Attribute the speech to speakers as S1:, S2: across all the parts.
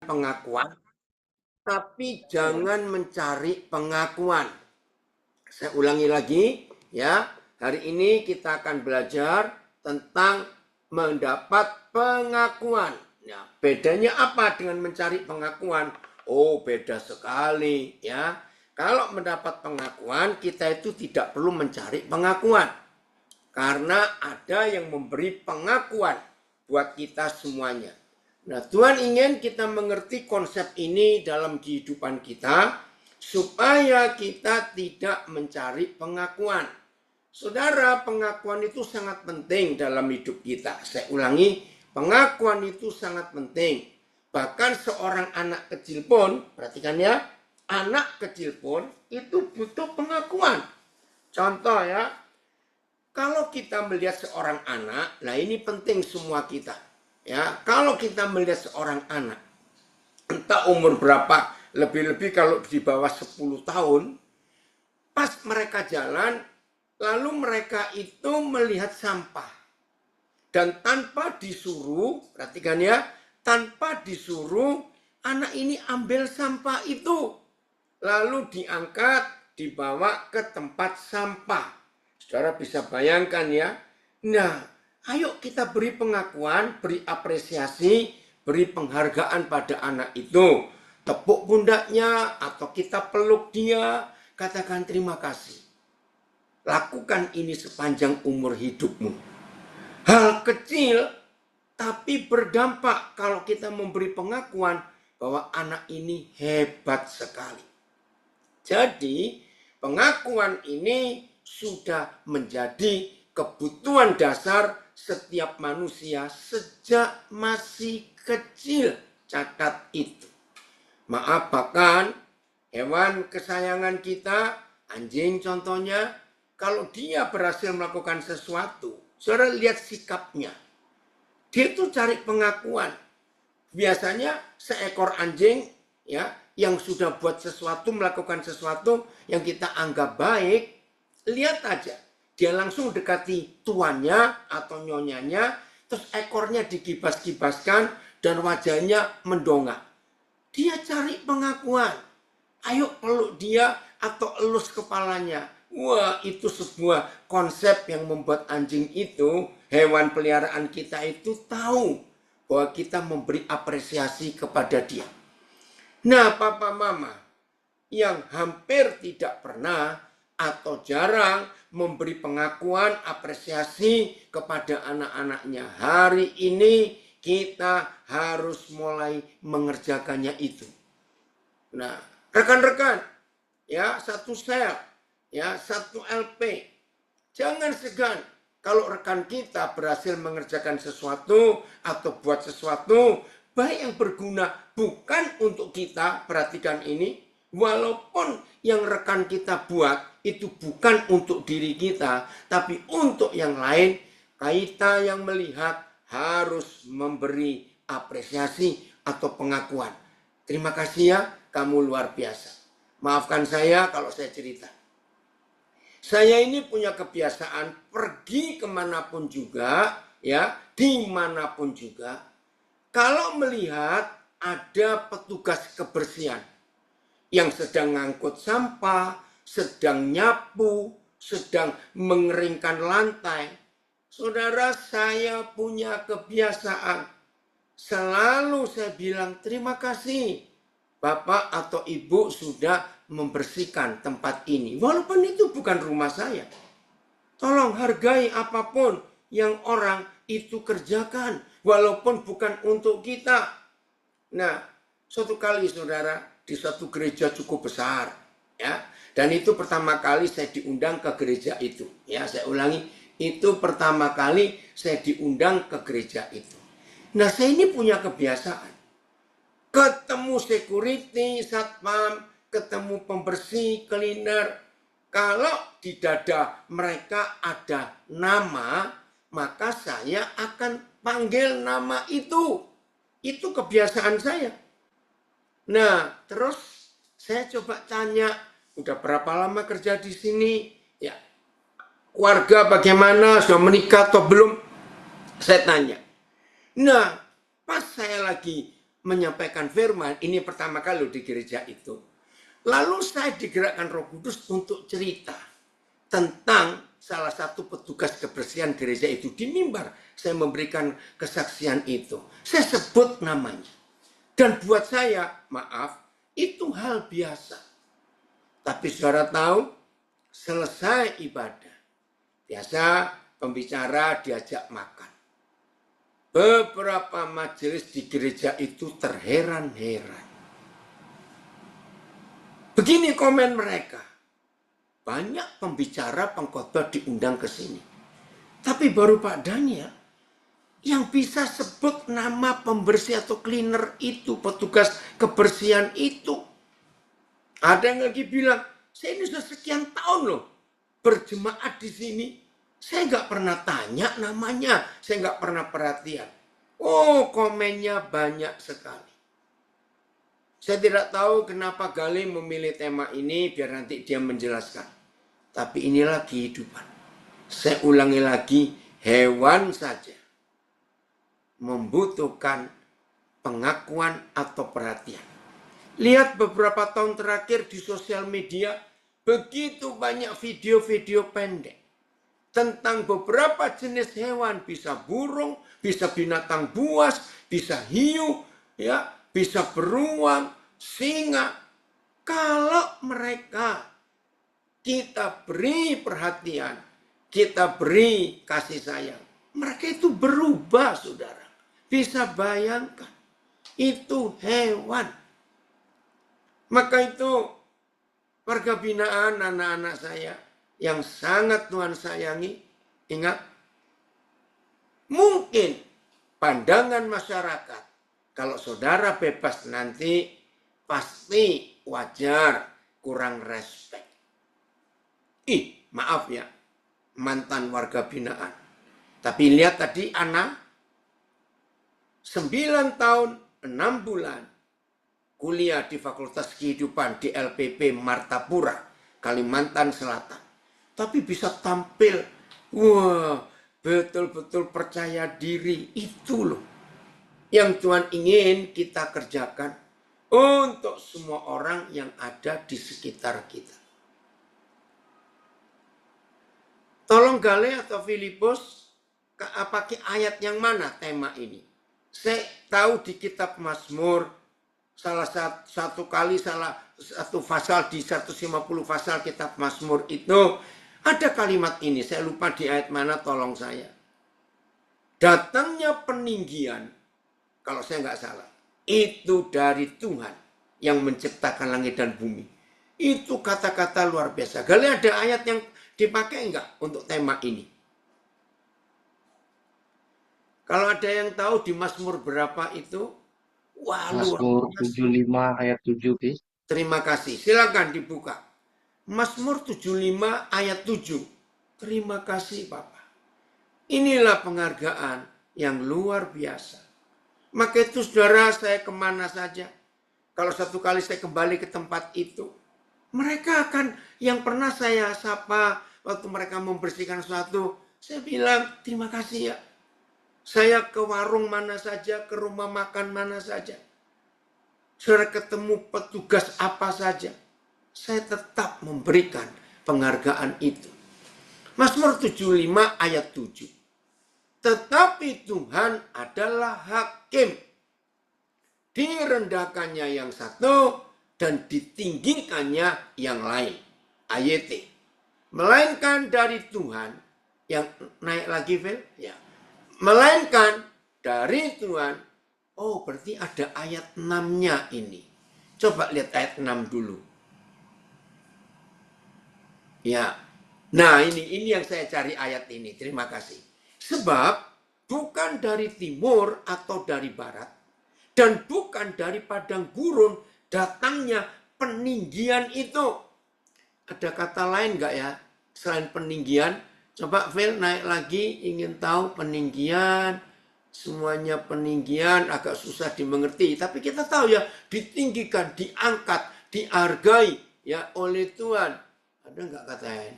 S1: pengakuan, tapi jangan mencari pengakuan. Saya ulangi lagi, ya. Hari ini kita akan belajar tentang mendapat pengakuan. Ya, bedanya apa dengan mencari pengakuan? Oh, beda sekali, ya. Kalau mendapat pengakuan, kita itu tidak perlu mencari pengakuan. Karena ada yang memberi pengakuan buat kita semuanya. Nah, Tuhan ingin kita mengerti konsep ini dalam kehidupan kita, supaya kita tidak mencari pengakuan. Saudara, pengakuan itu sangat penting dalam hidup kita. Saya ulangi, pengakuan itu sangat penting. Bahkan seorang anak kecil pun, perhatikan ya, anak kecil pun itu butuh pengakuan. Contoh ya, kalau kita melihat seorang anak, nah ini penting semua kita. Ya, kalau kita melihat seorang anak, entah umur berapa, lebih-lebih kalau di bawah 10 tahun, pas mereka jalan, lalu mereka itu melihat sampah. Dan tanpa disuruh, perhatikan ya, tanpa disuruh, anak ini ambil sampah itu. Lalu diangkat, dibawa ke tempat sampah. Saudara bisa bayangkan ya. Nah, ayo kita beri pengakuan, beri apresiasi, beri penghargaan pada anak itu. Tepuk pundaknya atau kita peluk dia, katakan terima kasih. Lakukan ini sepanjang umur hidupmu. Hal kecil tapi berdampak kalau kita memberi pengakuan bahwa anak ini hebat sekali. Jadi pengakuan ini sudah menjadi kebutuhan dasar setiap manusia sejak masih kecil. Catat itu. Maaf, bahkan hewan kesayangan kita, anjing contohnya, kalau dia berhasil melakukan sesuatu, saudara lihat sikapnya. Dia itu cari pengakuan. Biasanya seekor anjing ya yang sudah buat sesuatu, melakukan sesuatu yang kita anggap baik, lihat aja. Dia langsung dekati tuannya atau nyonyanya, terus ekornya digibas-gibaskan dan wajahnya mendongak. Dia cari pengakuan. Ayo peluk dia atau elus kepalanya. Wah, itu sebuah konsep yang membuat anjing itu, hewan peliharaan kita itu tahu bahwa kita memberi apresiasi kepada dia. Nah, papa mama yang hampir tidak pernah atau jarang memberi pengakuan apresiasi kepada anak-anaknya, hari ini kita harus mulai mengerjakannya itu. Nah, rekan-rekan, ya, satu sel, ya, satu LP. Jangan segan kalau rekan kita berhasil mengerjakan sesuatu atau buat sesuatu baik yang berguna bukan untuk kita, perhatikan ini, walaupun yang rekan kita buat itu bukan untuk diri kita, tapi untuk yang lain, kita yang melihat harus memberi apresiasi atau pengakuan. Terima kasih ya, kamu luar biasa. Maafkan saya kalau saya cerita. Saya ini punya kebiasaan pergi kemanapun juga, ya, dimanapun juga. Kalau melihat ada petugas kebersihan yang sedang ngangkut sampah, sedang nyapu, sedang mengeringkan lantai, saudara, saya punya kebiasaan. Selalu saya bilang terima kasih. Bapak atau ibu sudah membersihkan tempat ini. Walaupun itu bukan rumah saya. Tolong hargai apapun yang orang itu kerjakan. Walaupun bukan untuk kita. Nah, suatu kali saudara, di suatu gereja cukup besar. Ya, dan itu pertama kali saya diundang ke gereja itu. Ya, saya ulangi, itu pertama kali saya diundang ke gereja itu. Nah, saya ini punya kebiasaan. Ketemu security, satpam, ketemu pembersih, cleaner. Kalau di dada mereka ada nama, maka saya akan panggil nama itu. Itu kebiasaan saya. Nah, terus saya coba tanya, udah berapa lama kerja di sini? Ya, keluarga bagaimana, sudah menikah atau belum? Saya tanya. Nah, pas saya lagi menyampaikan firman, ini pertama kali di gereja itu. Lalu saya digerakkan Roh Kudus untuk cerita tentang salah satu petugas kebersihan gereja itu di mimbar. Saya memberikan kesaksian itu. Saya sebut namanya. Dan buat saya, maaf, itu hal biasa. Tapi saudara tahu, selesai ibadah, biasa pembicara diajak makan. Beberapa majelis di gereja itu terheran-heran. Begini komen mereka. Banyak pembicara pengkhotbah diundang ke sini. Tapi baru Pak Daniel yang bisa sebut nama pembersih atau cleaner itu, petugas kebersihan itu. Ada yang lagi bilang, saya ini sudah sekian tahun loh berjemaat di sini. Saya nggak pernah tanya namanya, saya nggak pernah perhatian. Oh, komennya banyak sekali. Saya tidak tahu kenapa Gali memilih tema ini, biar nanti dia menjelaskan. Tapi inilah kehidupan. Saya ulangi lagi, hewan saja membutuhkan pengakuan atau perhatian. Lihat beberapa tahun terakhir di sosial media, begitu banyak video-video pendek tentang beberapa jenis hewan, bisa burung, bisa binatang buas, bisa hiu, ya, bisa beruang, singa. Kalau mereka kita beri perhatian, kita beri kasih sayang, mereka itu berubah, saudara. Bisa bayangkan, itu hewan. Maka itu warga binaan anak-anak saya yang sangat Tuhan sayangi, ingat, mungkin pandangan masyarakat, kalau saudara bebas nanti pasti wajar kurang respek. Maaf ya, mantan warga binaan. Tapi lihat tadi anak 9 tahun 6 bulan kuliah di Fakultas Kehidupan di LPP Martapura, Kalimantan Selatan. Tapi bisa tampil, wah, betul-betul percaya diri. Itu loh yang Tuhan ingin kita kerjakan untuk semua orang yang ada di sekitar kita. Tolong Gale atau Filipus, pakai ayat yang mana tema ini? Saya tahu di kitab Mazmur, salah satu pasal di 150 pasal kitab Mazmur itu ada kalimat ini. Saya lupa di ayat mana, tolong saya. Datangnya peninggian, kalau saya nggak salah, itu dari Tuhan yang menciptakan langit dan bumi. Itu kata-kata luar biasa. Gale ada ayat yang dipakai enggak untuk tema ini? Kalau ada yang tahu di Mazmur berapa itu? Wah,
S2: Mazmur 75 ayat 7, Bis.
S1: Terima kasih. Silakan dibuka. Mazmur 75 ayat 7. Terima kasih Bapak. Inilah penghargaan yang luar biasa. Maka itu saudara, saya kemana saja, kalau satu kali saya kembali ke tempat itu, mereka akan, yang pernah saya sapa waktu mereka membersihkan sesuatu, saya bilang terima kasih ya. Saya ke warung mana saja, ke rumah makan mana saja, saudara ketemu petugas apa saja, saya tetap memberikan penghargaan itu. Mazmur 75 ayat 7. Tetapi Tuhan adalah hakim. Direndahkannya yang satu dan ditinggikannya yang lain. AYT. Melainkan dari Tuhan, yang naik lagi, Phil? Ya. Melainkan dari Tuhan. Oh, berarti ada ayat 6-nya ini. Coba lihat ayat 6 dulu. Ya. Nah, ini yang saya cari ayat ini. Terima kasih. Sebab bukan dari timur atau dari barat, dan bukan dari padang gurun datangnya peninggian itu. Ada kata lain enggak ya selain peninggian? Coba Phil naik lagi, ingin tahu peninggian. Semuanya peninggian, agak susah dimengerti. Tapi kita tahu ya, ditinggikan, diangkat, dihargai ya oleh Tuhan. Ada enggak kata lain?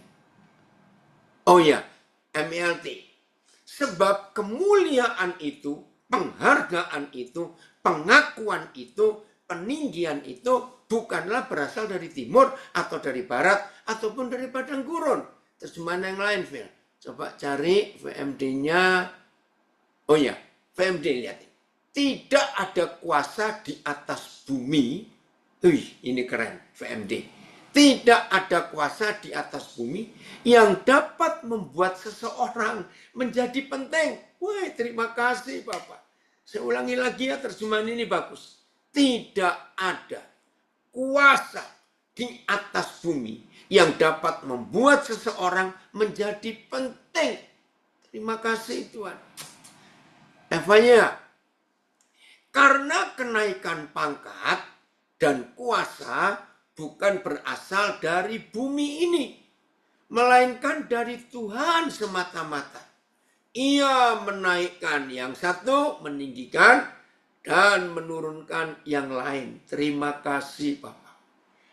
S1: Oh ya, MELT. Sebab kemuliaan itu, penghargaan itu pengakuan itu, peninggian itu bukanlah berasal dari timur atau dari barat ataupun dari padang gurun. Terjemahan yang lain, Phil. Coba cari VMD-nya. Oh ya, VMD lihat. Tidak ada kuasa di atas bumi. Ini keren, VMD. Tidak ada kuasa di atas bumi yang dapat membuat seseorang menjadi penting. Wah, terima kasih Bapak. Saya ulangi lagi ya, terjemahan ini bagus. Tidak ada kuasa di atas bumi yang dapat membuat seseorang menjadi penting. Terima kasih Tuhan. Evanya, karena kenaikan pangkat dan kuasa bukan berasal dari bumi ini, melainkan dari Tuhan semata-mata. Ia menaikkan yang satu, meninggikan, dan menurunkan yang lain. Terima kasih Bapak.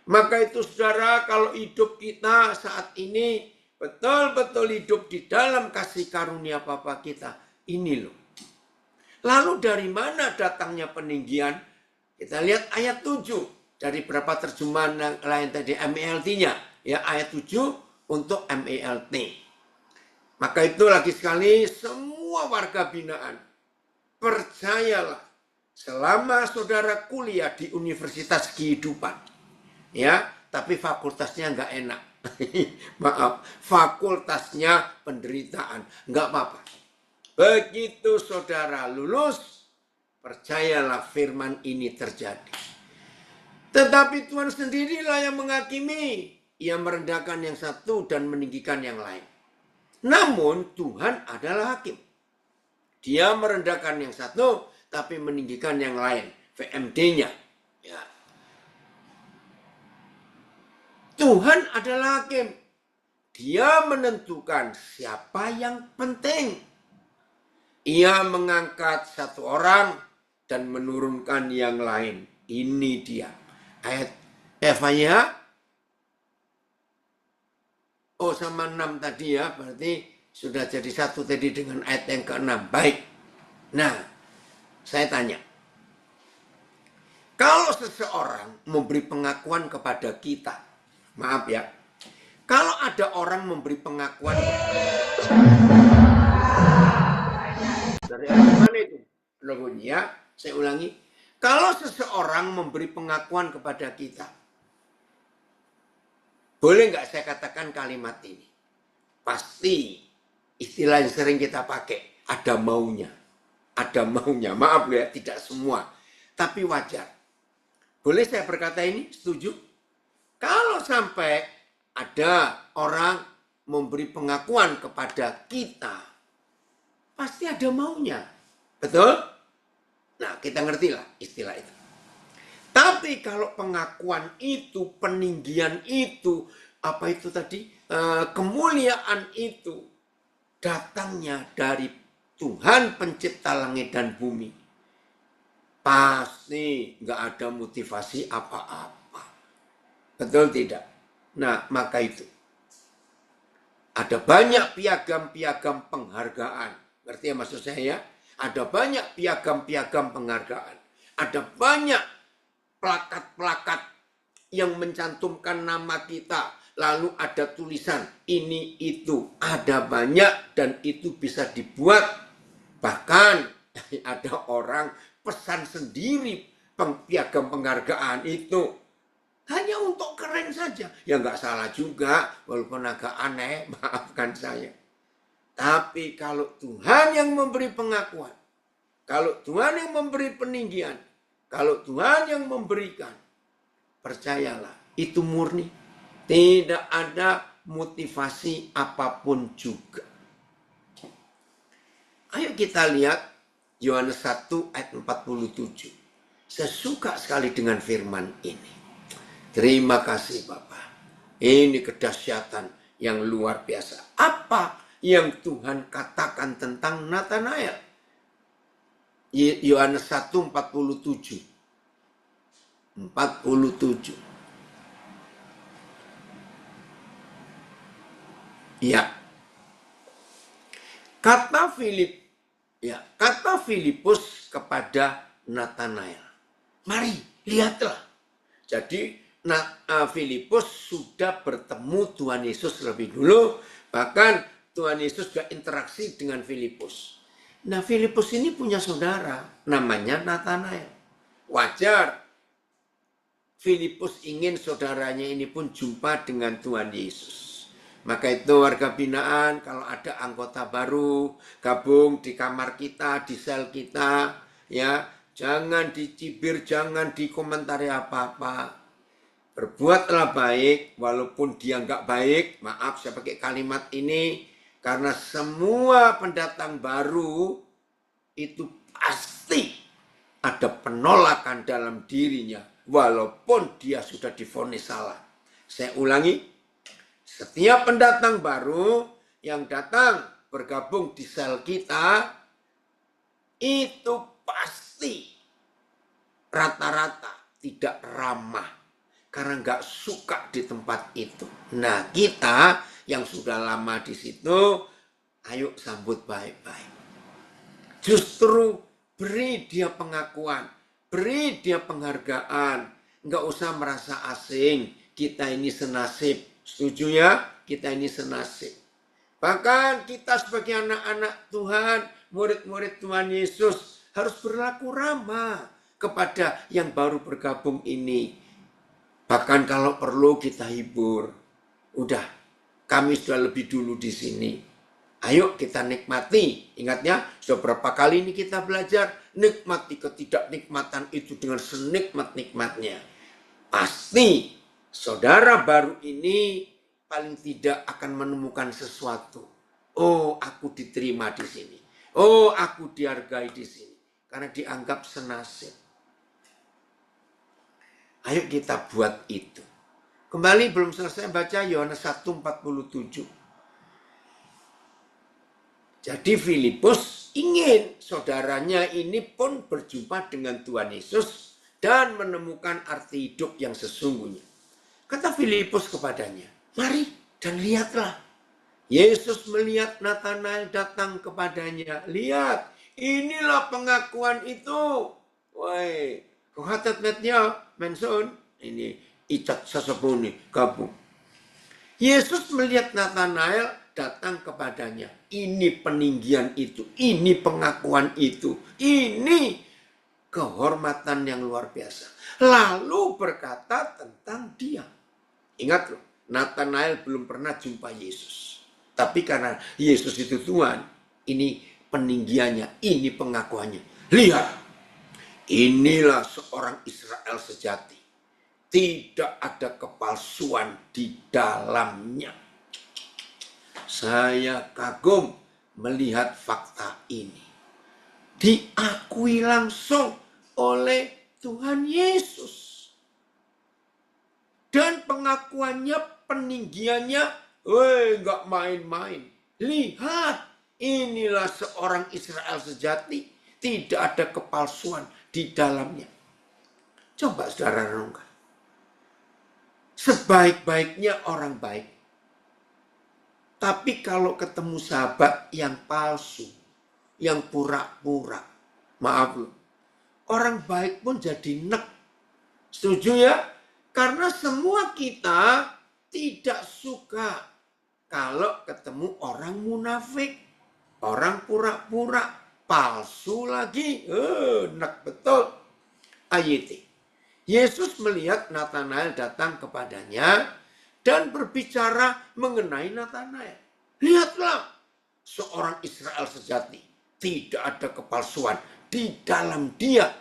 S1: Maka itu saudara, kalau hidup kita saat ini betul-betul hidup di dalam kasih karunia Bapa kita, ini loh. Lalu dari mana datangnya peninggian? Kita lihat ayat 7. Dari berapa terjemahan yang lain tadi, MELT-nya. Ya, ayat 7 untuk MELT. Maka itu lagi sekali, semua warga binaan, percayalah, selama saudara kuliah di Universitas Kehidupan, ya, tapi fakultasnya nggak enak. Maaf, fakultasnya penderitaan. Nggak apa-apa. Begitu saudara lulus, percayalah firman ini terjadi. Tetapi Tuhan sendirilah yang menghakimi. Ia merendahkan yang satu dan meninggikan yang lain. Namun Tuhan adalah hakim. Dia merendahkan yang satu, tapi meninggikan yang lain. VMD-nya. Ya. Tuhan adalah hakim. Dia menentukan siapa yang penting. Ia mengangkat satu orang dan menurunkan yang lain. Ini dia. Ayat Eva-nya. Oh, sama 6 tadi ya. Berarti sudah jadi satu tadi dengan ayat yang ke-6. Baik. Nah, saya tanya. Kalau seseorang memberi pengakuan kepada kita. Maaf ya. Kalau ada orang memberi pengakuan. Dari ayat mana itu? Logonya, saya ulangi. Kalau seseorang memberi pengakuan kepada kita, boleh nggak saya katakan kalimat ini? Pasti istilah yang sering kita pakai, ada maunya. Ada maunya, maaf ya, tidak semua. Tapi wajar. Boleh saya berkata ini? Setuju? Kalau sampai ada orang memberi pengakuan kepada kita, pasti ada maunya. Betul? Nah, kita ngertilah istilah itu. Tapi kalau pengakuan itu, peninggian itu, apa itu tadi? Kemuliaan itu datangnya dari Tuhan pencipta langit dan bumi. Pasti nggak ada motivasi apa-apa. Betul tidak? Nah, maka itu. Ada banyak piagam-piagam penghargaan. Ngerti ya maksud saya? Ada banyak piagam-piagam penghargaan. Ada banyak plakat-plakat yang mencantumkan nama kita. Lalu ada tulisan ini itu. Ada banyak dan itu bisa dibuat. Bahkan ada orang pesan sendiri piagam penghargaan itu. Hanya untuk keren saja. Ya nggak salah juga. Walaupun agak aneh. Maafkan saya. Tapi kalau Tuhan yang memberi pengakuan, kalau Tuhan yang memberi peninggian, kalau Tuhan yang memberikan, percayalah, itu murni. Tidak ada motivasi apapun juga. Ayo kita lihat Yohanes 1 ayat 47. Saya suka sekali dengan firman ini. Terima kasih Bapak. Ini kedahsyatan yang luar biasa. Apa yang Tuhan katakan tentang Nathanael? Yohanes 1:47. 47. Ya. Kata Filipus kepada Natanael. Mari, lihatlah. Jadi Filipus sudah bertemu Tuhan Yesus lebih dulu. Bahkan Tuhan Yesus juga interaksi dengan Filipus. Nah, Filipus ini punya saudara, namanya Natanael. Wajar Filipus ingin saudaranya ini pun jumpa dengan Tuhan Yesus. Maka itu warga binaan, kalau ada anggota baru gabung di kamar kita, di sel kita, ya jangan dicibir, jangan dikomentari apa-apa. Berbuatlah baik, walaupun dia nggak baik. Maaf saya pakai kalimat ini, karena semua pendatang baru itu pasti ada penolakan dalam dirinya, walaupun dia sudah divonis salah. Saya ulangi, setiap pendatang baru yang datang bergabung di sel kita, itu pasti rata-rata tidak ramah. Karena nggak suka di tempat itu. Nah, kita yang sudah lama di situ, ayo sambut baik-baik. Justru beri dia pengakuan, beri dia penghargaan. Nggak usah merasa asing, kita ini senasib. Setuju ya? Kita ini senasib. Bahkan kita sebagai anak-anak Tuhan, murid-murid Tuhan Yesus, harus berlaku ramah kepada yang baru bergabung ini. Bahkan kalau perlu kita hibur. Udah, kami sudah lebih dulu di sini. Ayo kita nikmati. Ingat ya, sudah berapa kali ini kita belajar. Nikmati ketidaknikmatan itu dengan senikmat-nikmatnya. Pasti saudara baru ini paling tidak akan menemukan sesuatu. Oh, aku diterima di sini. Oh, aku dihargai di sini. Karena dianggap senasib. Ayo kita buat itu. Kembali belum selesai baca Yohanes 1:47. Jadi Filipus ingin saudaranya ini pun berjumpa dengan Tuhan Yesus dan menemukan arti hidup yang sesungguhnya. Kata Filipus kepadanya, mari dan lihatlah. Yesus melihat Natanael datang kepadanya. Lihat, inilah pengakuan itu. Woi. Kuhatatnya mention ini icat sesebuni gabung. Yesus melihat Natanael datang kepadanya. Ini peninggian itu, ini pengakuan itu, ini kehormatan yang luar biasa. Lalu berkata tentang dia. Ingat loh, Natanael belum pernah jumpa Yesus. Tapi karena Yesus itu Tuhan, ini peninggiannya, ini pengakuannya. Lihat. Inilah seorang Israel sejati. Tidak ada kepalsuan di dalamnya. Saya kagum melihat fakta ini. Diakui langsung oleh Tuhan Yesus. Dan pengakuannya, peninggiannya, nggak main-main. Lihat, inilah seorang Israel sejati. Tidak ada kepalsuan di dalamnya. Coba saudara renungkan. Sebaik-baiknya orang baik. Tapi kalau ketemu sahabat yang palsu, yang pura-pura, maaf loh, orang baik pun jadi nek. Setuju ya? Karena semua kita tidak suka kalau ketemu orang munafik, orang pura-pura, palsu lagi, enak betul. Ayat. Yesus melihat Natanael datang kepadanya dan berbicara mengenai Natanael. Lihatlah, seorang Israel sejati, tidak ada kepalsuan di dalam dia.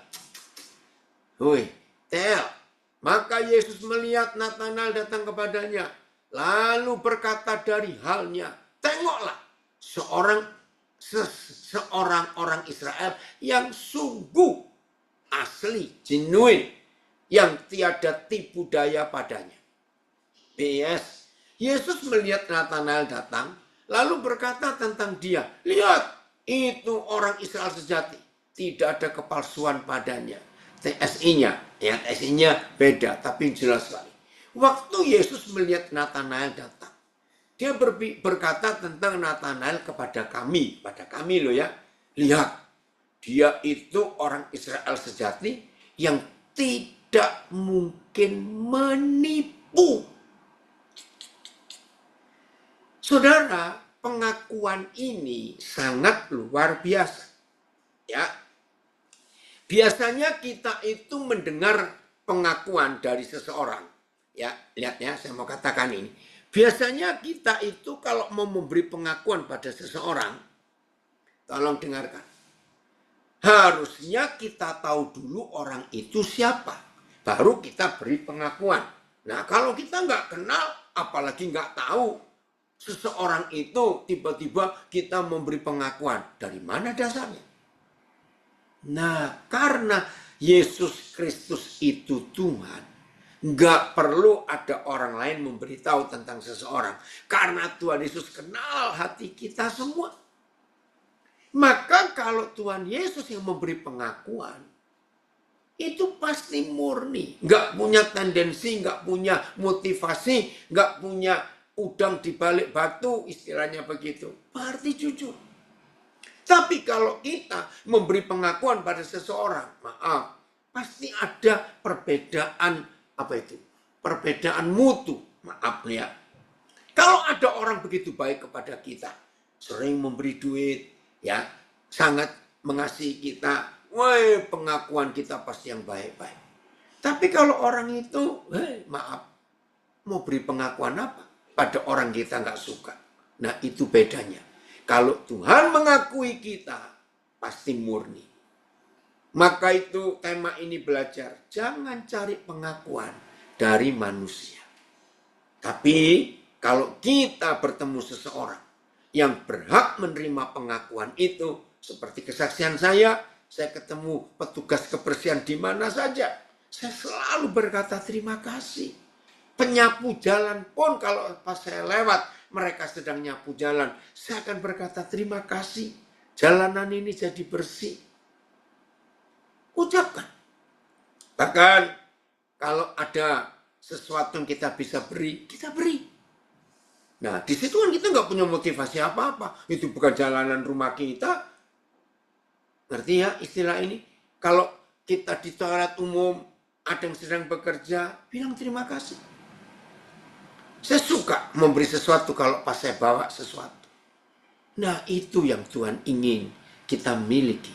S1: Maka Yesus melihat Natanael datang kepadanya, lalu berkata dari halnya, tengoklah, seorang orang Israel yang sungguh asli, genuine, yang tiada tipu daya padanya. PS, Yesus melihat Natanael datang, lalu berkata tentang dia, lihat, itu orang Israel sejati, tidak ada kepalsuan padanya. TSI-nya, ya TSI-nya beda, tapi jelas sekali. Waktu Yesus melihat Natanael datang, dia berkata tentang Natanael kepada kami loh ya. Lihat, Dia itu orang Israel sejati yang tidak mungkin menipu. Saudara, pengakuan ini sangat luar biasa. Ya. Biasanya kita itu mendengar pengakuan dari seseorang. Ya, lihat ya, saya mau katakan ini. Biasanya kita itu kalau mau memberi pengakuan pada seseorang, tolong dengarkan. Harusnya kita tahu dulu orang itu siapa. Baru kita beri pengakuan. Nah, kalau kita nggak kenal, apalagi nggak tahu seseorang itu, tiba-tiba kita memberi pengakuan. Dari mana dasarnya? Nah, karena Yesus Kristus itu Tuhan, nggak perlu ada orang lain memberitahu tentang seseorang. Karena Tuhan Yesus kenal hati kita semua. Maka kalau Tuhan Yesus yang memberi pengakuan, itu pasti murni. Nggak punya tendensi, nggak punya motivasi, nggak punya udang di balik batu, istilahnya begitu. Berarti jujur. Tapi kalau kita memberi pengakuan pada seseorang, maaf, pasti ada perbedaan, apa itu? Perbedaan mutu, maaf ya. Kalau ada orang begitu baik kepada kita, sering memberi duit, ya, sangat mengasihi kita, wah, pengakuan kita pasti yang baik-baik. Tapi kalau orang itu, maaf, mau beri pengakuan apa? Pada orang kita nggak suka. Nah, itu bedanya. Kalau Tuhan mengakui kita, pasti murni. Maka itu tema ini belajar, jangan cari pengakuan dari manusia. Tapi kalau kita bertemu seseorang yang berhak menerima pengakuan itu, seperti kesaksian saya ketemu petugas kebersihan di mana saja, saya selalu berkata terima kasih. Penyapu jalan pun kalau pas saya lewat, mereka sedang nyapu jalan, saya akan berkata terima kasih. Jalanan ini jadi bersih. Ucapkan. Bahkan kalau ada sesuatu yang kita bisa beri, kita beri. Nah, di situ kan kita nggak punya motivasi apa-apa. Itu bukan jalanan rumah kita. Ngerti ya istilah ini? Kalau kita di toilet umum, ada yang sedang bekerja, bilang terima kasih. Saya suka memberi sesuatu kalau pas saya bawa sesuatu. Nah, itu yang Tuhan ingin kita miliki.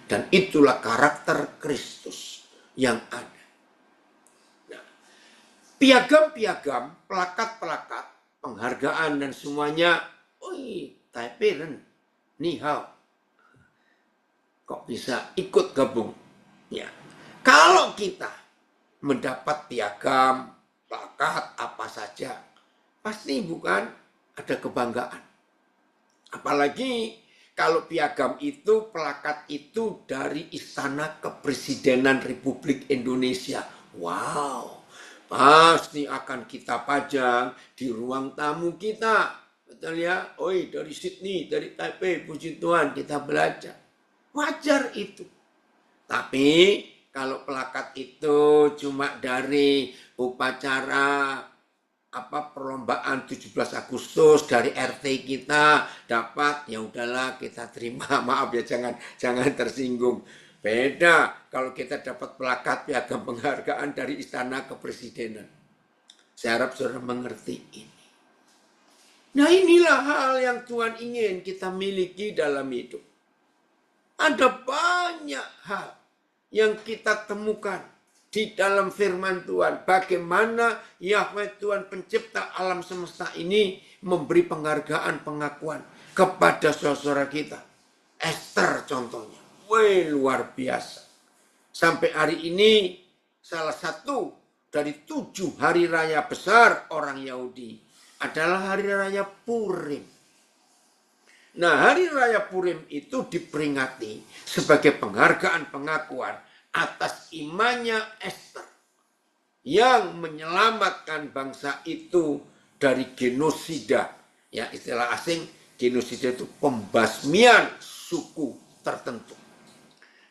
S1: Dan itulah karakter Kristus yang ada. Nah, piagam-piagam, plakat-plakat, penghargaan dan semuanya, Taipei Ren, Ni Hao. Kok bisa ikut gabung? Ya. Kalau kita mendapat piagam, plakat, apa saja, pasti bukan ada kebanggaan. Apalagi kalau piagam itu, plakat itu dari Istana Kepresidenan Republik Indonesia. Wow, pasti akan kita pajang di ruang tamu kita. Betul ya? Oi, dari Sydney, dari Taipei, puji Tuhan kita belajar. Wajar itu. Tapi kalau plakat itu cuma dari upacara perlombaan 17 Agustus dari RT kita dapat, ya udahlah kita terima. Maaf ya, jangan tersinggung. Beda kalau kita dapat plakat piagam penghargaan dari Istana Kepresidenan. Saya harap saudara mengerti ini. Nah, inilah hal yang Tuhan ingin kita miliki dalam hidup. Ada banyak hal yang kita temukan di dalam firman Tuhan. Bagaimana Yahweh Tuhan pencipta alam semesta ini memberi penghargaan, pengakuan kepada saudara kita. Esther contohnya. Wih, luar biasa. Sampai hari ini salah satu dari 7 hari raya besar orang Yahudi adalah hari raya Purim. Nah, hari raya Purim itu diperingati sebagai penghargaan, pengakuan atas imannya Esther yang menyelamatkan bangsa itu dari genosida. Ya, istilah asing, genosida itu pembasmian suku tertentu.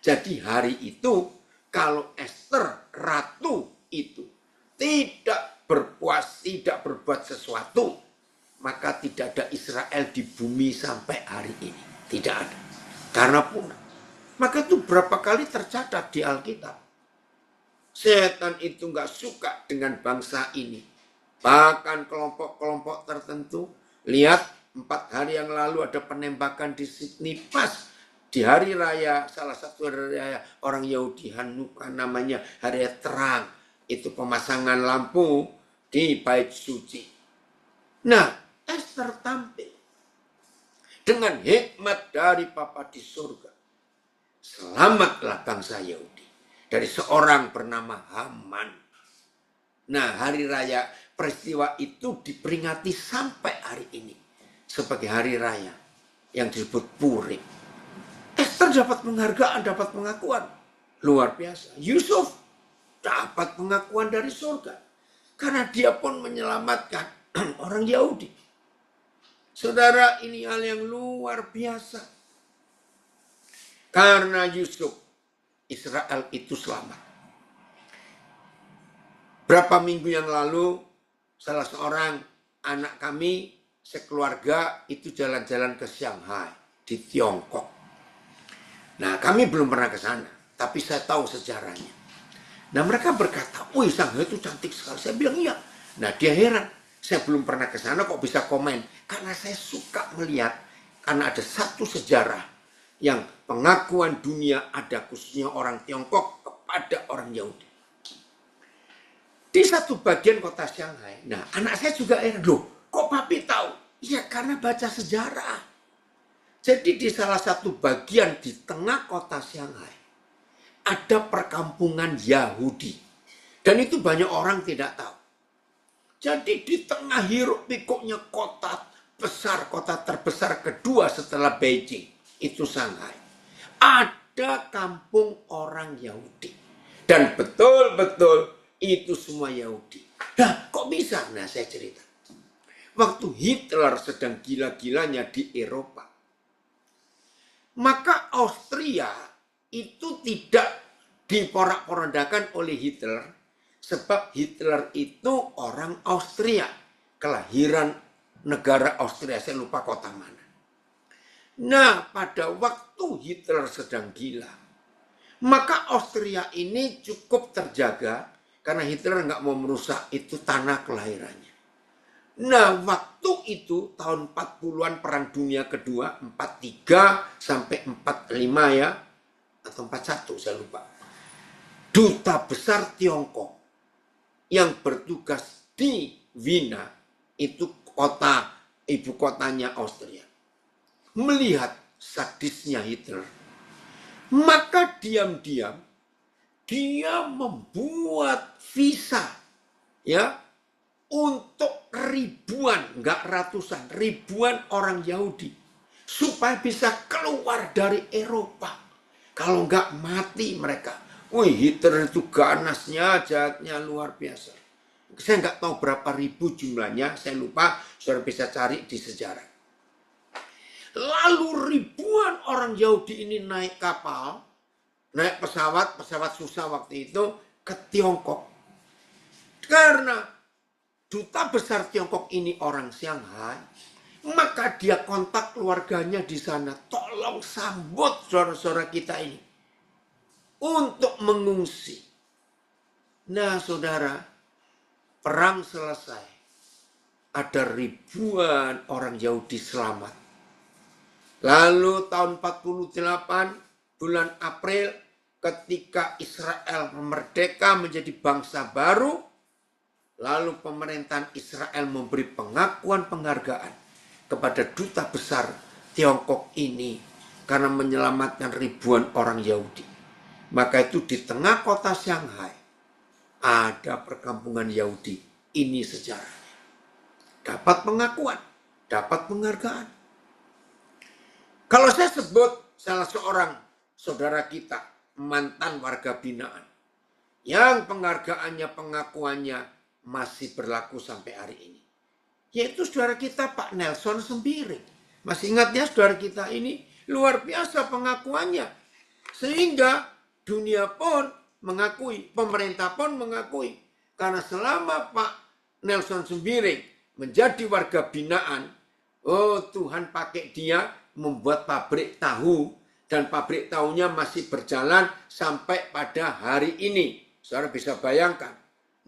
S1: Jadi hari itu kalau Esther ratu itu tidak berbuat sesuatu, maka tidak ada Israel di bumi sampai hari ini. Tidak ada. Karena punah. Maka itu berapa kali tercatat di Alkitab. Setan itu nggak suka dengan bangsa ini. Bahkan kelompok-kelompok tertentu. Lihat 4 hari yang lalu ada penembakan di Sydney pas di hari raya, salah satu hari raya orang Yahudi Hanukkah namanya, hari terang. Itu pemasangan lampu di bait suci. Nah, Esther tampil dengan hikmat dari Bapa di surga. Selamatlah bangsa Yahudi dari seorang bernama Haman. Nah, hari raya peristiwa itu diperingati sampai hari ini sebagai hari raya yang disebut Purim. Esther dapat penghargaan, dapat pengakuan. Luar biasa. Yusuf dapat pengakuan dari surga. Karena dia pun menyelamatkan orang Yahudi. Saudara, ini hal yang luar biasa. Karena Yusuf, Israel itu selamat. Berapa minggu yang lalu, salah seorang anak kami, sekeluarga itu jalan-jalan ke Shanghai, di Tiongkok. Nah, kami belum pernah ke sana, tapi saya tahu sejarahnya. Nah, mereka berkata, wih, Shanghai itu cantik sekali. Saya bilang, iya. Nah, dia heran. Saya belum pernah ke sana kok bisa komen. Karena saya suka melihat, karena ada satu sejarah yang pengakuan dunia ada khususnya orang Tiongkok kepada orang Yahudi. Di satu bagian kota Shanghai. Nah, anak saya juga heran. Loh, kok papi tahu? Ya, karena baca sejarah. Jadi di salah satu bagian di tengah kota Shanghai, ada perkampungan Yahudi. Dan itu banyak orang tidak tahu. Jadi di tengah hiruk pikuknya kota besar, kota terbesar kedua setelah Beijing, itu Shanghai. Ada kampung orang Yahudi. Dan betul-betul itu semua Yahudi. Nah, kok bisa? Nah, saya cerita. Waktu Hitler sedang gila-gilanya di Eropa, maka Austria itu tidak diporak-porandakan oleh Hitler, sebab Hitler itu orang Austria, kelahiran negara Austria, saya lupa kota mana. Nah, pada waktu Hitler sedang gila, maka Austria ini cukup terjaga, karena Hitler nggak mau merusak itu tanah kelahirannya. Nah, waktu itu tahun 40-an Perang Dunia Kedua, 43 sampai 45 ya, atau 41 saya lupa. Duta besar Tiongkok yang bertugas di Wina, itu kota, ibu kotanya Austria, melihat sadisnya Hitler, maka diam-diam dia membuat visa ya untuk ribuan, enggak ratusan, ribuan orang Yahudi supaya bisa keluar dari Eropa. Kalau enggak mati mereka. Wih, Hitler itu ganasnya, jahatnya luar biasa. Saya enggak tahu berapa ribu jumlahnya, saya lupa, saudara bisa cari di sejarah. Lalu ribuan orang Yahudi ini naik kapal, naik pesawat susah waktu itu ke Tiongkok. Karena duta besar Tiongkok ini orang Shanghai, maka dia kontak keluarganya di sana. Tolong sambut saudara-saudara kita ini untuk mengungsi. Nah, saudara, perang selesai. Ada ribuan orang Yahudi selamat. Lalu tahun 48 bulan April, ketika Israel merdeka menjadi bangsa baru, lalu pemerintahan Israel memberi pengakuan penghargaan kepada duta besar Tiongkok ini karena menyelamatkan ribuan orang Yahudi. Maka itu di tengah kota Shanghai ada perkampungan Yahudi. Ini sejarahnya. Dapat pengakuan, dapat penghargaan. Kalau saya sebut salah seorang saudara kita, mantan warga binaan, yang penghargaannya, pengakuannya masih berlaku sampai hari ini, yaitu saudara kita Pak Nelson Sembiring. Masih ingat ya, saudara kita ini luar biasa pengakuannya, sehingga dunia pun mengakui, pemerintah pun mengakui, karena selama Pak Nelson Sembiring menjadi warga binaan, oh Tuhan pakai dia membuat pabrik tahu Dan pabrik tahunya masih berjalan sampai pada hari ini. Saudara bisa bayangkan.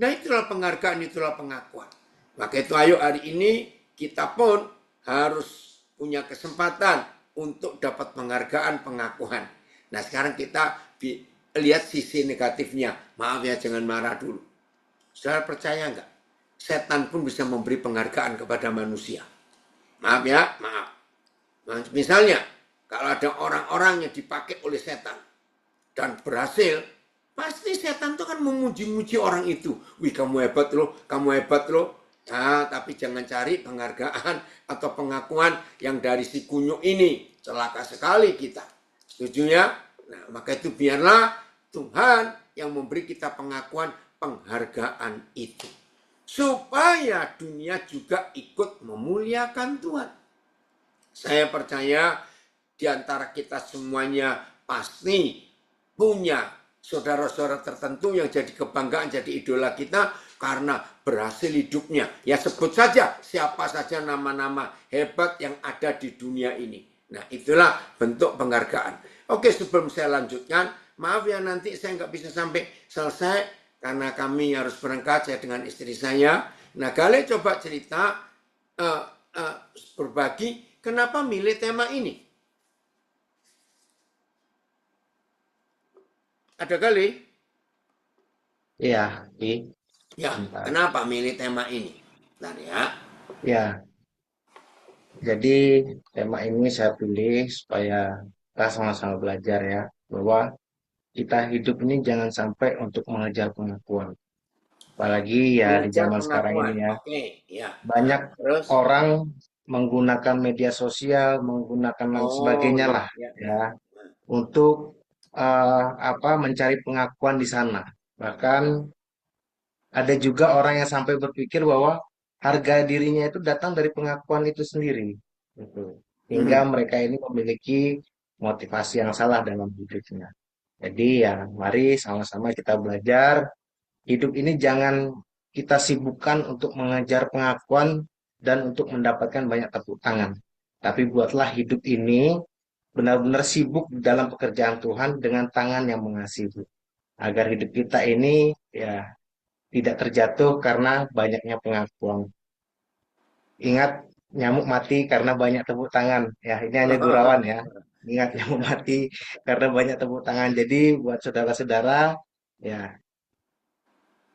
S1: Nah itulah penghargaan, itulah pengakuan. Maka itu ayo hari ini kita pun harus punya kesempatan untuk dapat penghargaan, pengakuan. Nah sekarang kita lihat sisi negatifnya. Maaf ya, jangan marah dulu. Saudara percaya nggak? Setan pun bisa memberi penghargaan kepada manusia. Maaf ya, maaf. Misalnya, kalau ada orang-orang yang dipakai oleh setan dan berhasil, pasti setan itu kan memuji-muji orang itu. Wih, kamu hebat loh, kamu hebat loh. Nah, tapi jangan cari penghargaan atau pengakuan yang dari si kunyuk ini. Celaka sekali kita. Setuju ya? Nah, maka itu biarlah Tuhan yang memberi kita pengakuan, penghargaan itu. Supaya dunia juga ikut memuliakan Tuhan. Saya percaya di antara kita semuanya pasti punya saudara-saudara tertentu yang jadi kebanggaan, jadi idola kita karena berhasil hidupnya. Ya sebut saja siapa saja nama-nama hebat yang ada di dunia ini. Nah itulah bentuk penghargaan. Oke, sebelum saya lanjutkan, maaf ya nanti saya nggak bisa sampai selesai karena kami harus berangkat, saya dengan istri saya. Nah Gale coba cerita, berbagi kenapa milih tema ini. Ada kali?
S2: Iya,
S1: Ya,
S2: bentar.
S1: kenapa milih tema ini? Bentar ya.
S2: Ya, jadi tema ini saya pilih supaya kita sama-sama belajar ya, bahwa kita hidup ini jangan sampai untuk mengejar pengakuan. Apalagi ya di
S1: Mengejar
S2: zaman sekarang ini
S1: pengakuan.
S2: ya,
S1: Oke, ya.
S2: banyak
S1: Terus,
S2: orang menggunakan media sosial, menggunakan lain
S1: oh
S2: sebagainya
S1: ya,
S2: lah
S1: ya, ya.
S2: ya untuk apa mencari pengakuan di sana. Bahkan ada juga orang yang sampai berpikir bahwa harga dirinya itu datang dari pengakuan itu sendiri. Gitu. Hingga
S1: Hmm.
S2: mereka ini memiliki motivasi yang salah dalam hidupnya. Jadi ya mari sama-sama kita belajar. Hidup ini jangan kita sibukkan untuk mengejar pengakuan dan untuk mendapatkan banyak tepuk tangan. Tapi buatlah hidup ini benar-benar sibuk dalam pekerjaan Tuhan dengan tangan yang mengasihi. Agar hidup kita ini ya tidak terjatuh karena banyaknya pengakuan. Ingat, nyamuk mati karena banyak tepuk tangan. Ya, ini hanya gurauan ya. Ingat, nyamuk mati karena banyak tepuk tangan. Jadi buat saudara-saudara, ya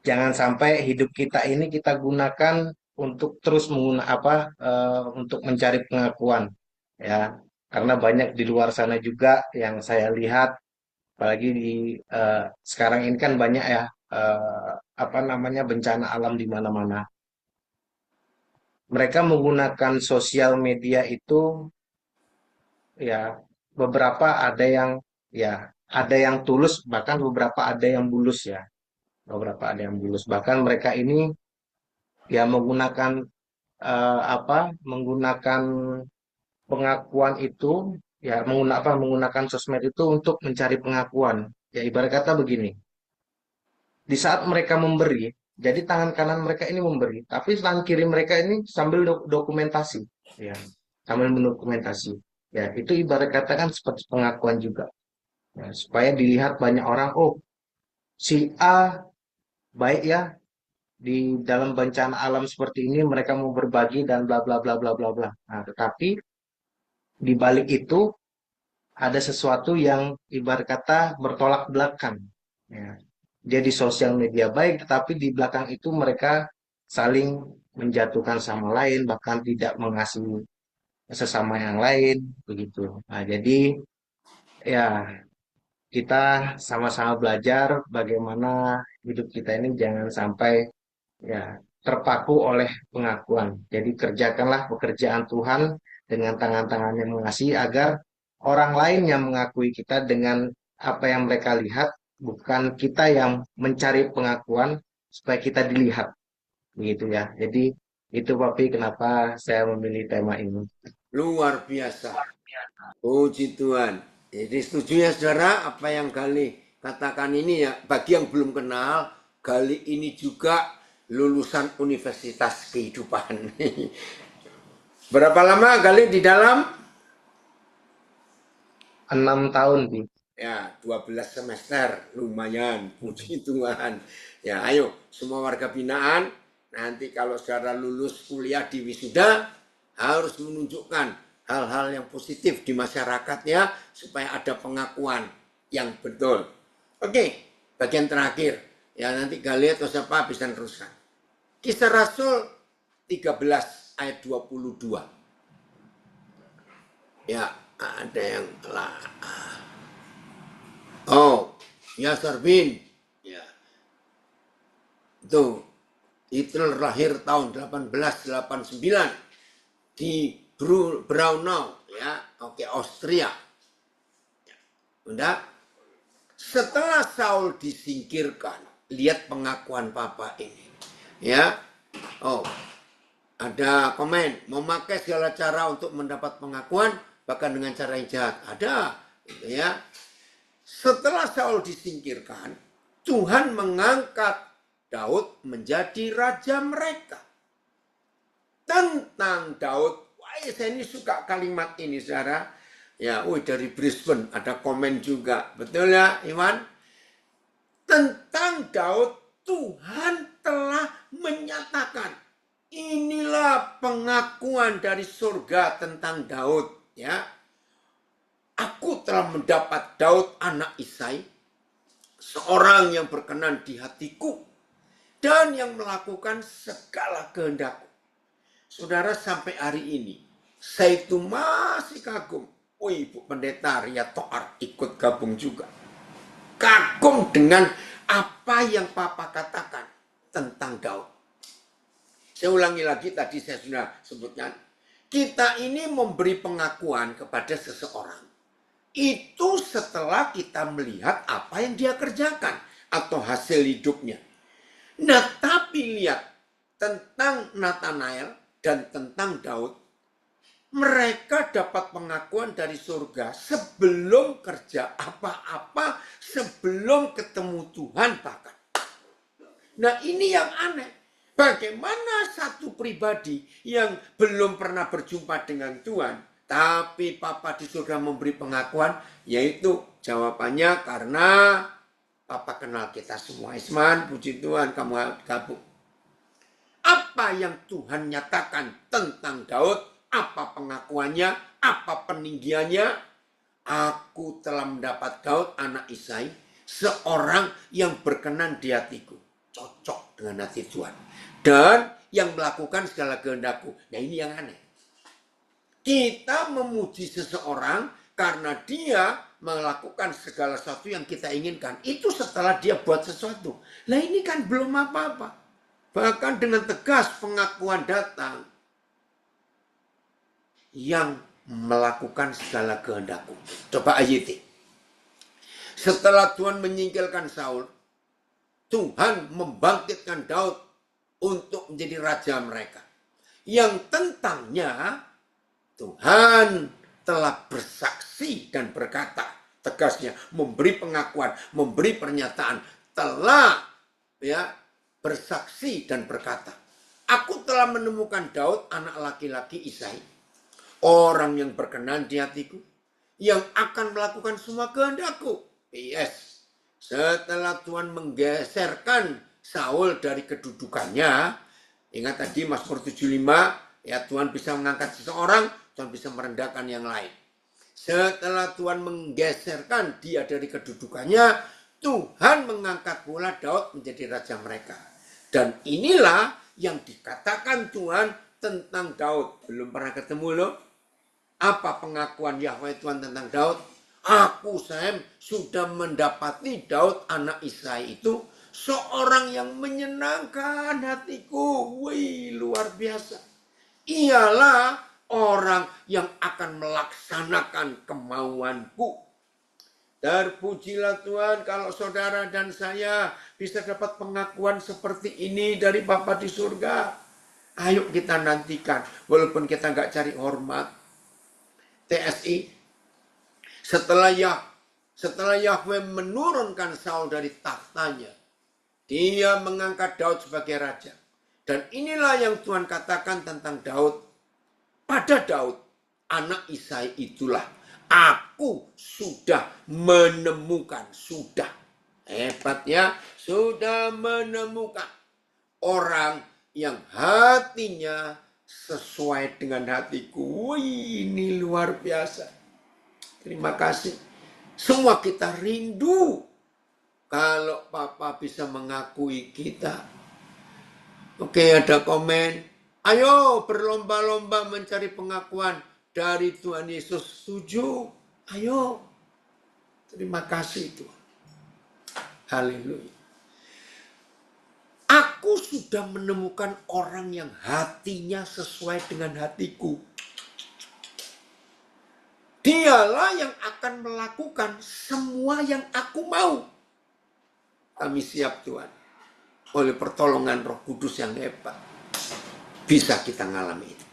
S2: jangan sampai hidup kita ini kita gunakan untuk terus menggunakan untuk mencari pengakuan. Ya, karena banyak di luar sana juga yang saya lihat, apalagi di sekarang ini kan banyak ya apa namanya bencana alam di mana-mana. Mereka menggunakan sosial media itu ya beberapa ada yang ya ada yang tulus bahkan beberapa ada yang bulus ya beberapa ada yang bulus bahkan mereka ini ya menggunakan menggunakan pengakuan itu ya menggunakan sosmed itu untuk mencari pengakuan ya ibarat kata begini di saat mereka memberi jadi tangan kanan mereka ini memberi tapi tangan kiri mereka ini sambil dokumentasi ya sambil mendokumentasi ya itu ibarat kata kan seperti pengakuan juga. Ya, supaya dilihat banyak orang, oh si A baik ya di dalam bencana alam seperti ini mereka mau berbagi dan bla bla bla bla bla bla. Nah, tetapi di balik itu ada sesuatu yang ibarat kata bertolak belakang. Ya. Dia di sosial media baik, tetapi di belakang itu mereka saling menjatuhkan sama lain, bahkan tidak mengasihi sesama yang lain, begitu. Nah, jadi ya kita sama-sama belajar bagaimana hidup kita ini jangan sampai ya terpaku oleh pengakuan. Jadi kerjakanlah pekerjaan Tuhan dengan tangan-tangan yang mengasihi agar orang lain yang mengakui kita dengan apa yang mereka lihat, bukan kita yang mencari pengakuan supaya kita dilihat. Begitu ya. Jadi itu Papi kenapa saya memilih tema ini.
S1: Luar biasa. Puji Tuhan. Jadi setuju ya saudara apa yang Gali katakan ini ya. Bagi yang belum kenal, Gali ini juga lulusan Universitas Kehidupan. Berapa lama Gali di dalam?
S2: 6 tahun, Bi.
S1: Ya, 12 semester, lumayan, puji Tuhan. Ya, ayo, semua warga binaan, nanti kalau saudara lulus kuliah di wisuda, harus menunjukkan hal-hal yang positif di masyarakatnya, supaya ada pengakuan yang betul. Oke, bagian terakhir. Ya, nanti Gali atau siapa bisa teruskan. Kisah Rasul 13 ayat 22. Ya, ada yang telah. Oh, Yasar bin. Ya, itu Hitler lahir tahun 1889 di Braunau, ya, oke, Austria. Udah, setelah Saul disingkirkan, lihat pengakuan papa ini. Ya, oh, ada komen, memakai segala cara untuk mendapat pengakuan, bahkan dengan cara yang jahat. Ada, gitu ya. Setelah Saul disingkirkan, Tuhan mengangkat Daud menjadi raja mereka. Tentang Daud, wah, saya ini suka kalimat ini, saudara. Ya, dari Brisbane ada komen juga, betul ya, Iwan? Tentang Daud, Tuhan telah menyatakan, inilah pengakuan dari surga tentang Daud, ya. Aku telah mendapat Daud anak Isai, seorang yang berkenan di hatiku, dan yang melakukan segala kehendakku. Saudara, sampai hari ini, saya itu masih kagum. Oh, Ibu Pendeta Ria Toar ikut gabung juga. Kagum dengan apa yang Papa katakan tentang Daud. Saya ulangi lagi, tadi saya sudah sebutkan. Kita ini memberi pengakuan kepada seseorang. Itu setelah kita melihat apa yang dia kerjakan atau hasil hidupnya. Nah, tapi lihat tentang Nathanael dan tentang Daud, mereka dapat pengakuan dari surga sebelum kerja apa-apa, sebelum ketemu Tuhan bahkan. Nah, ini yang aneh. Bagaimana satu pribadi yang belum pernah berjumpa dengan Tuhan, tapi Papa di surga memberi pengakuan, yaitu jawabannya karena Papa kenal kita semua. Isman, puji Tuhan, kamu gabung. Apa yang Tuhan nyatakan tentang Daud, apa pengakuannya, apa peninggiannya? Aku telah mendapat Daud anak Isai, seorang yang berkenan di hatiku. Cocok dengan hati Tuhan. Dan yang melakukan segala kehendakku. Nah, ini yang aneh. Kita memuji seseorang karena dia melakukan segala sesuatu yang kita inginkan. Itu setelah dia buat sesuatu. Nah, ini kan belum apa-apa. Bahkan dengan tegas pengakuan datang. Yang melakukan segala kehendakku. Coba ayat. Setelah Tuhan menyingkirkan Saul, Tuhan membangkitkan Daud untuk menjadi raja mereka. Yang tentangnya Tuhan telah bersaksi dan berkata, tegasnya memberi pengakuan, memberi pernyataan, telah ya bersaksi dan berkata, aku telah menemukan Daud anak laki-laki Isai, orang yang berkenan di hatiku, yang akan melakukan semua kehendakku. Yes. Setelah Tuhan menggeserkan Saul dari kedudukannya, ingat tadi Mazmur 75, ya, Tuhan bisa mengangkat seseorang, Tuhan bisa merendahkan yang lain. Setelah Tuhan menggeserkan dia dari kedudukannya, Tuhan mengangkat pula Daud menjadi raja mereka. Dan inilah yang dikatakan Tuhan tentang Daud. Belum pernah ketemu loh. Apa pengakuan Yahweh Tuhan tentang Daud? Aku, Sam, sudah mendapati Daud anak Isai itu seorang yang menyenangkan hatiku. Wih, luar biasa. Ialah orang yang akan melaksanakan kemauanku. Terpujilah Tuhan kalau saudara dan saya bisa dapat pengakuan seperti ini dari Bapa di surga. Ayo kita nantikan, walaupun kita nggak cari hormat. TSI, setelah Yahweh menurunkan Saul dari tahtanya, dia mengangkat Daud sebagai raja. Dan inilah yang Tuhan katakan tentang Daud. Pada Daud, anak Isai itulah Aku sudah menemukan, sudah. Hebat ya, sudah menemukan orang yang hatinya sesuai dengan hatiku. Wih, ini luar biasa. Terima kasih. Semua kita rindu kalau Papa bisa mengakui kita. Oke, ada komen. Ayo berlomba-lomba mencari pengakuan dari Tuhan Yesus. Setuju? Ayo. Terima kasih Tuhan. Haleluya. Aku sudah menemukan orang yang hatinya sesuai dengan hatiku. Dialah yang akan melakukan semua yang aku mau. Kami siap Tuhan. Oleh pertolongan Roh Kudus yang hebat. Bisa kita ngalami itu.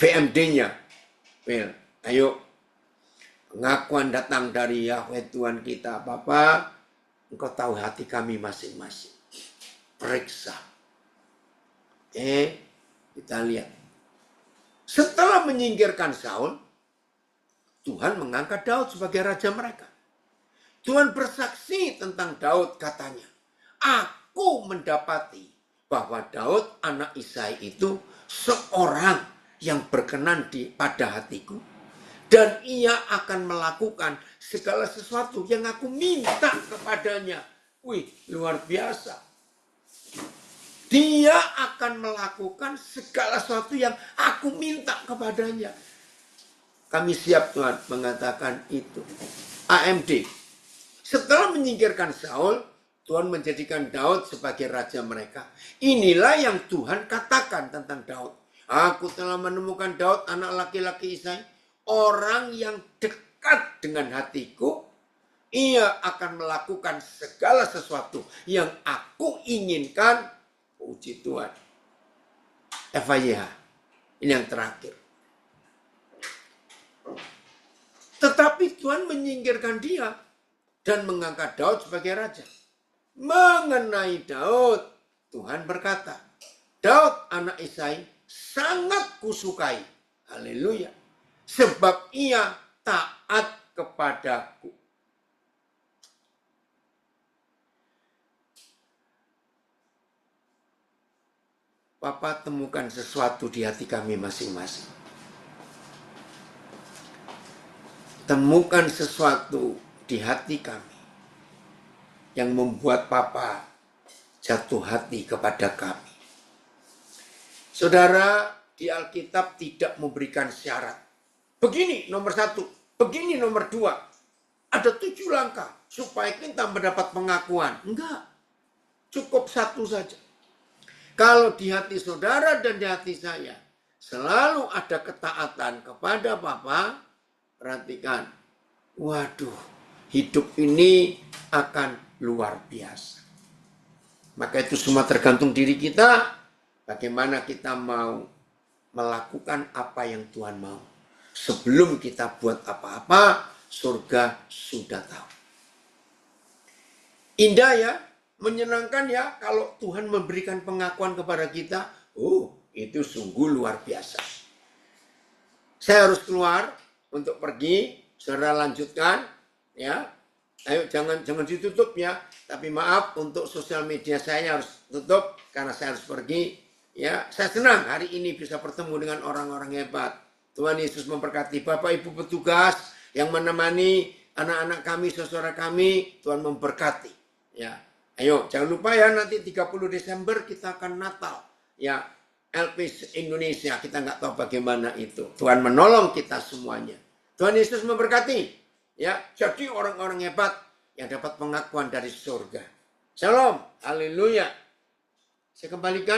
S1: VMD-nya. Well, ayo. Pengakuan datang dari Yahweh Tuhan kita. Bapa, Engkau tahu hati kami masing-masing. Periksa. Kita lihat. Setelah menyingkirkan Saul, Tuhan mengangkat Daud sebagai raja mereka. Tuhan bersaksi tentang Daud katanya. Aku mendapati bahwa Daud anak Isai itu seorang yang berkenan pada hatiku. Dan ia akan melakukan segala sesuatu yang aku minta kepadanya. Wih, luar biasa. Dia akan melakukan segala sesuatu yang aku minta kepadanya. Kami siap Tuhan mengatakan itu. AMD. Setelah menyingkirkan Saul, Tuhan menjadikan Daud sebagai raja mereka. Inilah yang Tuhan katakan tentang Daud. Aku telah menemukan Daud anak laki-laki Isai. Orang yang dekat dengan hatiku, ia akan melakukan segala sesuatu yang aku inginkan. Puji Tuhan. FYH. Ini yang terakhir. Tetapi Tuhan menyingkirkan dia dan mengangkat Daud sebagai raja. Mengenai Daud, Tuhan berkata, Daud anak Isai sangat kusukai. Haleluya. Sebab ia taat kepadaku. Papa temukan sesuatu di hati kami masing-masing. Temukan sesuatu di hati kami yang membuat Papa jatuh hati kepada kami. Saudara, di Alkitab tidak memberikan syarat. Begini nomor 1, begini nomor 2. Ada 7 langkah supaya kita mendapat pengakuan. Enggak, cukup 1 saja. Kalau di hati saudara dan di hati saya selalu ada ketaatan kepada Papa, perhatikan, waduh, hidup ini akan luar biasa. Maka itu semua tergantung diri kita, bagaimana kita mau melakukan apa yang Tuhan mau. Sebelum kita buat apa-apa, surga sudah tahu. Indah ya, menyenangkan ya kalau Tuhan memberikan pengakuan kepada kita. Oh, itu sungguh luar biasa. Saya harus keluar untuk pergi, saudara lanjutkan ya. Ayo jangan ditutup ya. Tapi maaf untuk sosial media saya harus tutup karena saya harus pergi. Ya, saya senang hari ini bisa bertemu dengan orang-orang hebat. Tuhan Yesus memberkati. Bapak Ibu petugas yang menemani anak-anak kami, saudara kami, Tuhan memberkati. Ya, ayo jangan lupa ya nanti 30 Desember kita akan Natal. Ya, Elpis Indonesia kita nggak tahu bagaimana itu. Tuhan menolong kita semuanya. Tuhan Yesus memberkati. Ya, jadi orang-orang hebat yang dapat pengakuan dari surga. Shalom, haleluya. Saya kembalikan.